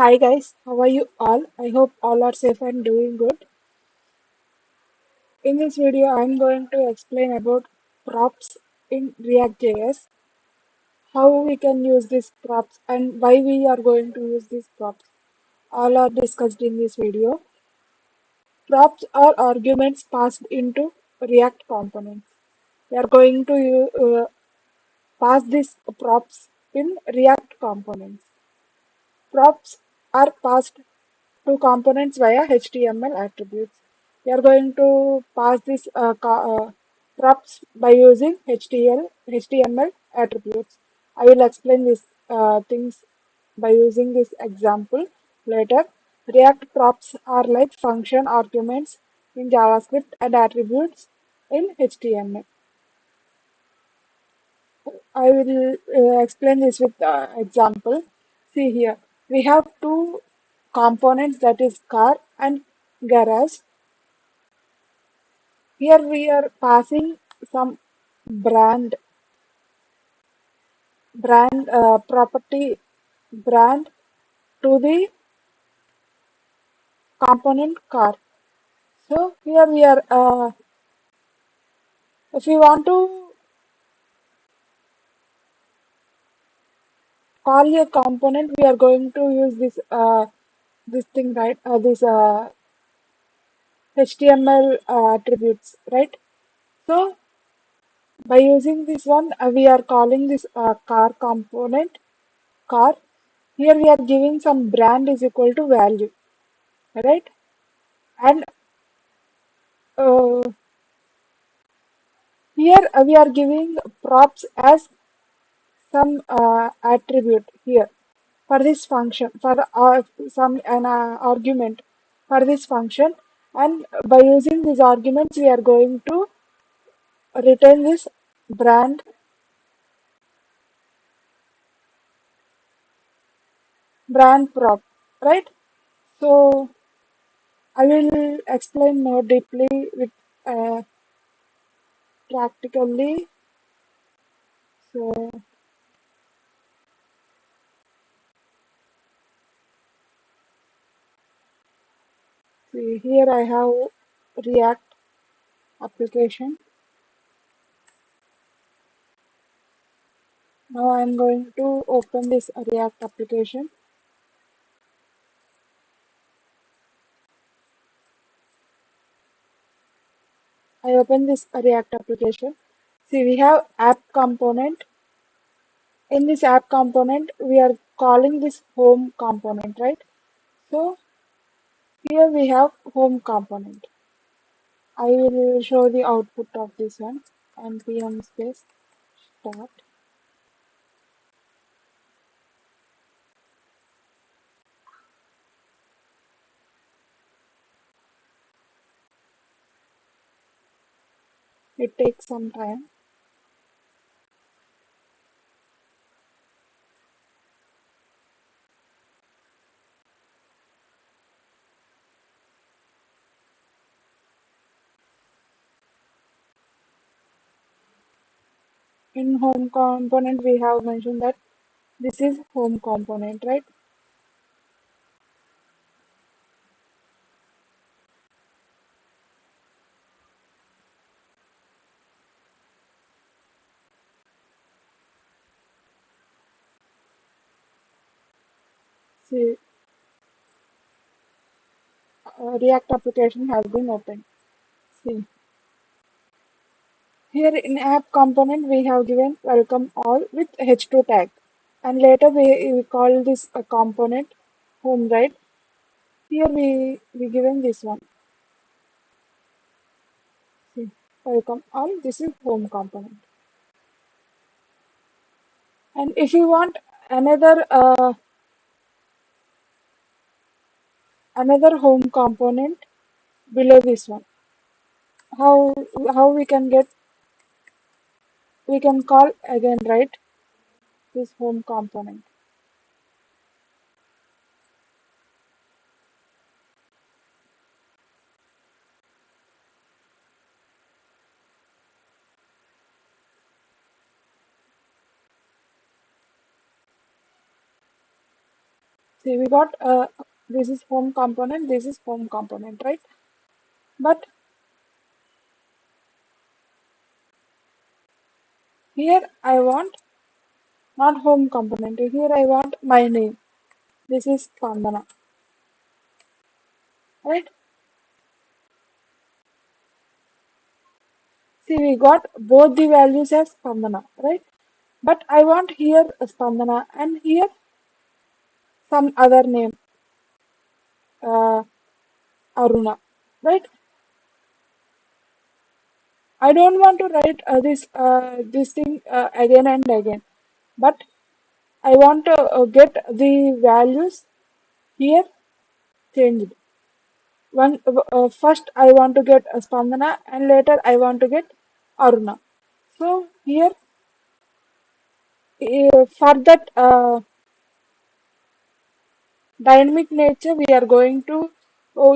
Hi guys, how are you all? I hope all are safe and doing good. In this video, I'm going to explain about props in React.js, how we can use these props and why we are going to use these props. All are discussed in this video. Props are arguments passed into React components. We are going to pass these props in React components. Props are passed to components via HTML attributes. We are going to pass this props by using HTML attributes. I will explain these things by using this example later. React props are like function arguments in JavaScript and attributes in HTML. I will explain this with example. See here, we have two components, that is car and garage. Here we are passing some brand property brand to the component car. So here we are if we want to call a component, we are going to use this thing, right, this HTML attributes, right? So by using this one, we are calling this car component car. Here we are giving some brand is equal to value, right? And uh, here we are giving props as some attribute here for this function, for some an argument for this function. And by using these arguments, we are going to return this brand prop, right? So I will explain more deeply with uh, practically. So see here I have React application. Now I am going to open this React application. I open this React application. See, we have app component. In this app component, we are calling this home component, right? So here we have home component. I will show the output of this one. npm space start. It takes some time. In home component, we have mentioned that this is home component, right? See, React application has been opened. See, here in app component, we have given welcome all with h2 tag. And later we call this a component home, right? Here we given this one. See, welcome all. This is home component. And if you want another home component below this one, how we can get, we can call again, right? This home component. See, we got this is home component, this is home component, right? But here I want not home component. Here I want my name. This is Spandana, right? See, we got both the values as Spandana, right? But I want here Spandana and here some other name, uh, Aruna, right? I don't want to write this thing again and again, but I want to get the values here changed. First I want to get Spandana and later I want to get Aruna. So here for that dynamic nature we are going to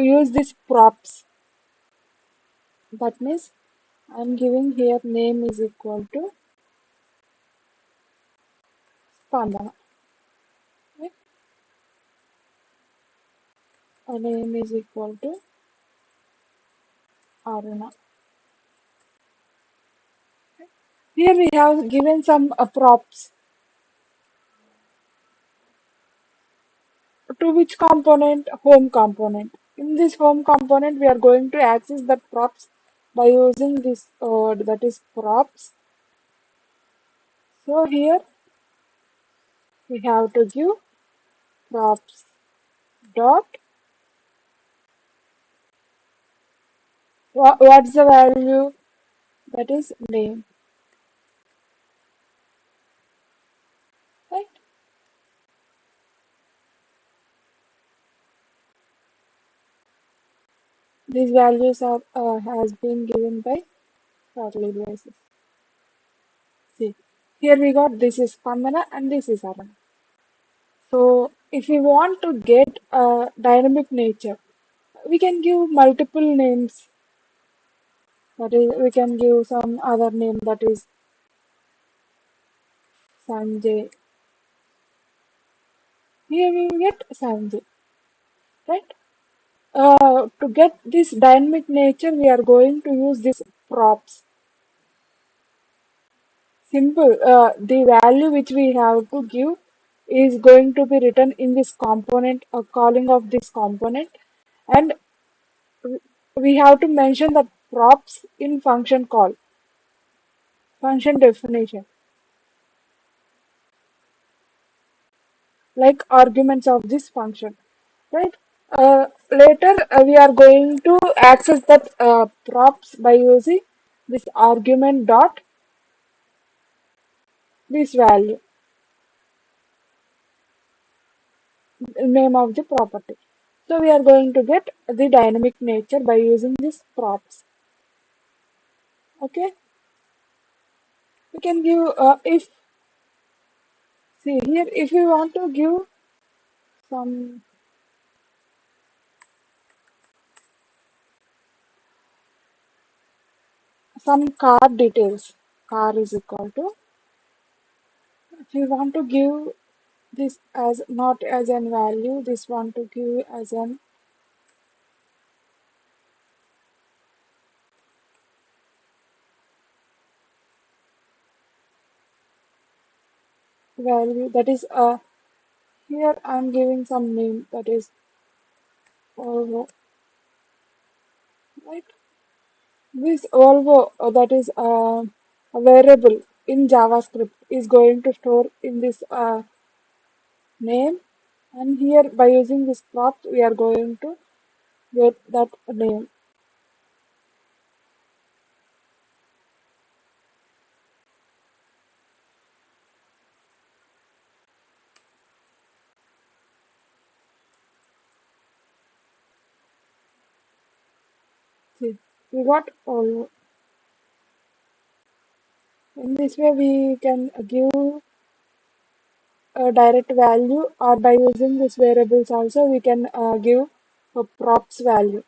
use these props. That means I'm giving here name is equal to Spandana. Right? Name is equal to Aruna. Here we have given some props to which component? Home component. In this home component, we are going to access the props by using this that is props. So here we have to give props dot what's the value? That is name, right? These values are has been given by curly braces. See, here we got this is Spandana and this is Arun. So if we want to get a dynamic nature, we can give multiple names. That is, we can give some other name that is Sanjay. Here we will get Sanjay, right? To get this dynamic nature, we are going to use these props. Simple. The value which we have to give is going to be written in this component, a calling of this component, and we have to mention the props in function call, function definition, like arguments of this function, right? Later, we are going to access that props by using this argument dot this value, name of the property. So we are going to get the dynamic nature by using these props. Okay, we can give if see here if we want to give some car details. Car is equal to if we want to give this as not as an value, this want to give as an value that is here I'm giving some name that is Volvo, right? This Volvo that is a variable in JavaScript is going to store in this name, and here by using this prop we are going to get that name. See, we got Volvo. In this way we can give a direct value, or by using these variables also we can give a props value.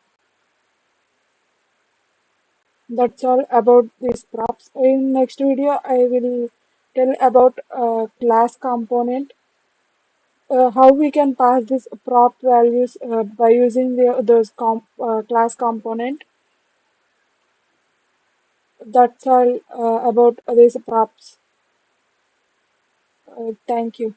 That's all about these props. In next video, I will tell about class component how we can pass this prop values by using those class component. That's all about these props. Thank you.